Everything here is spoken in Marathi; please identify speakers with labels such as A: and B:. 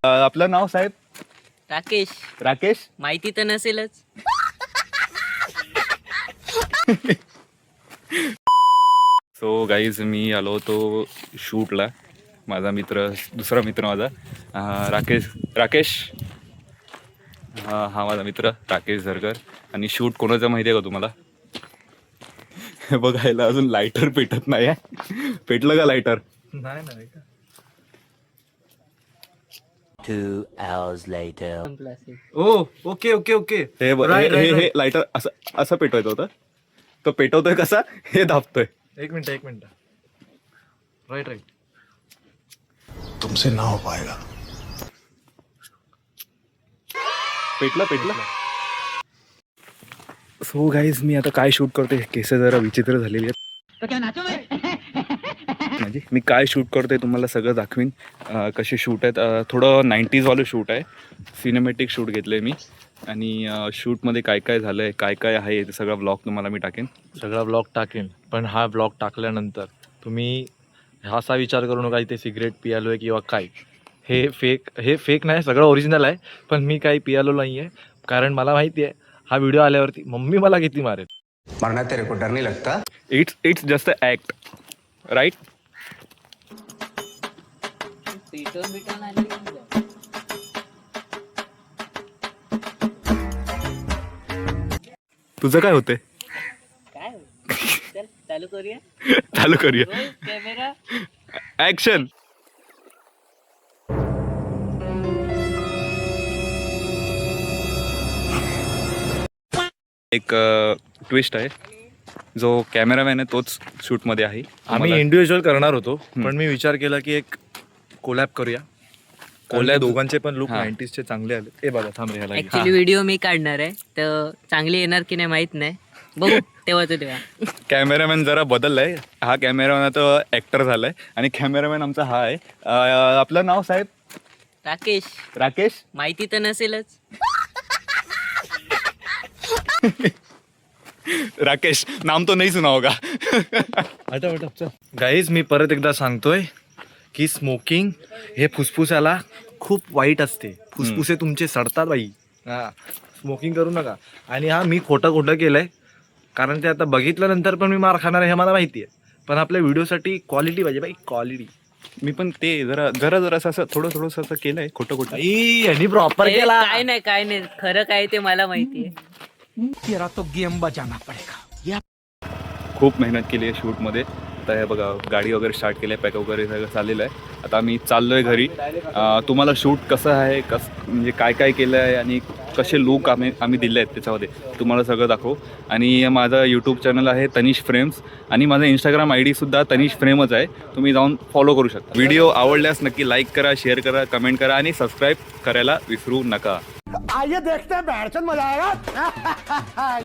A: आपलं नाव साहेब?
B: राकेश.
A: राकेश.
B: माहिती तर नसेलच.
A: सो गाईज मी आलो होतो शूटला. माझा मित्र, दुसरा मित्र माझा राकेश. हा माझा मित्र राकेश झरकर. आणि शूट कोणाचं माहिती आहे का तुम्हाला? हे बघायला अजून लायटर पेटत नाही आहे. पेटलं का लायटर?
C: नाही का.
D: 2 hours later.
B: संपला असेल.
C: ओ ओके.
A: हे लायटर असं पेटवायचं होतं. तो पेटवतोय कसा हे दाबतोय.
C: एक मिनिट. राईट.
E: तुमसे ना हो पाएगा.
A: पेटलं. सो गाईज मी आता काय शूट करतोय, केस जरा विचित्र झालेली आहेत. म्हणजे मी काय शूट करतोय तुम्हाला सगळं दाखवीन. कसे शूट आहेत. थोडं 90s वालं शूट आहे. सिनेमॅटिक शूट घेतलंय मी. आणि शूटमध्ये काय झालं आहे, काय आहे ते सगळा ब्लॉग तुम्हाला मी टाकेन.
C: सगळा ब्लॉग टाकेन. पण हा ब्लॉग टाकल्यानंतर तुम्ही असा विचार करू नका इथे सिगरेट पियालो आहे किंवा काय. हे फेक नाही, सगळं ओरिजिनल आहे. पण मी काही पियालो नाही आहे. कारण मला माहिती आहे हा व्हिडिओ आल्यावरती मम्मी मला किती मारेल.
E: मरना तेरे को डर नहीं लगता.
A: It's just a act, right?
B: पिटून आली की जा.
A: तुझं काय होतंय?
B: काय चल चालू करूया.
A: चालू करूया.
B: Camera
A: action. एक ट्विस्ट आहे. जो कॅमेरामॅन आहे तोच शूटमध्ये आहे.
C: आम्ही इंडिव्हिज्युअल करणार होतो, पण मी विचार केला की एक कोलॅब करूया. दोघांचे पण लुक 90sचे चांगले आले. ए बाबा थांब रे.
B: ऍक्च्युली व्हिडिओ मी काढणार आहे तर चांगली येणार की नाही माहित नाही. बघू तेव्हा.
A: कॅमेरामॅन जरा बदललाय. हा कॅमेरामॅन आता ऍक्टर झालाय. आणि कॅमेरामॅन आमचा हा आहे. आपलं नाव साहेब?
B: राकेश. माहिती तर नसेलच.
A: राकेश नाम तो नाही सुना होगा.
C: गाईज मी परत एकदा सांगतोय की स्मोकिंग हे फुफ्फुसाला खूप वाईट असते. फुफ्फुसे तुमचे सडतात बाई. स्मोकिंग करू नका. आणि मी खोटं केलंय, कारण ते आता बघितल्यानंतर पण मी मार खाणार आहे हे मला माहिती आहे. पण आपल्या व्हिडिओसाठी क्वालिटी पाहिजे बाई, क्वालिटी.
A: मी पण ते जरा असं थोडं असं केलंय खोटं.
C: यांनी प्रॉपर केला.
B: काय नाही खरं काय ते मला माहिती आहे.
E: तेरा तो गेम बजाना पडेगा.
A: खूप मेहनत केली आहे शूटमध्ये. आता हे बघा गाडी वगैरे स्टार्ट केली आहे, पॅक वगैरे सगळं चाललेलं आहे. आता आम्ही चाललोय घरी. तुम्हाला शूट कसं आहे, म्हणजे काय केलं आहे आणि कसे लूक आम्ही दिले आहेत त्याच्यामध्ये तुम्हाला सगळं दाखवू. आणि माझं यूट्यूब चॅनल आहे तनिष फ्रेम्स. आणि माझं इंस्टाग्राम ID सुद्धा तनिष फ्रेमच आहे. तुम्ही जाऊन फॉलो करू शकता. व्हिडिओ आवडल्यास नक्की लाईक करा, शेअर करा, कमेंट करा आणि सबस्क्राईब करायला विसरू नका.
E: आइए देखते हैं बैठचंद मजा आएगा.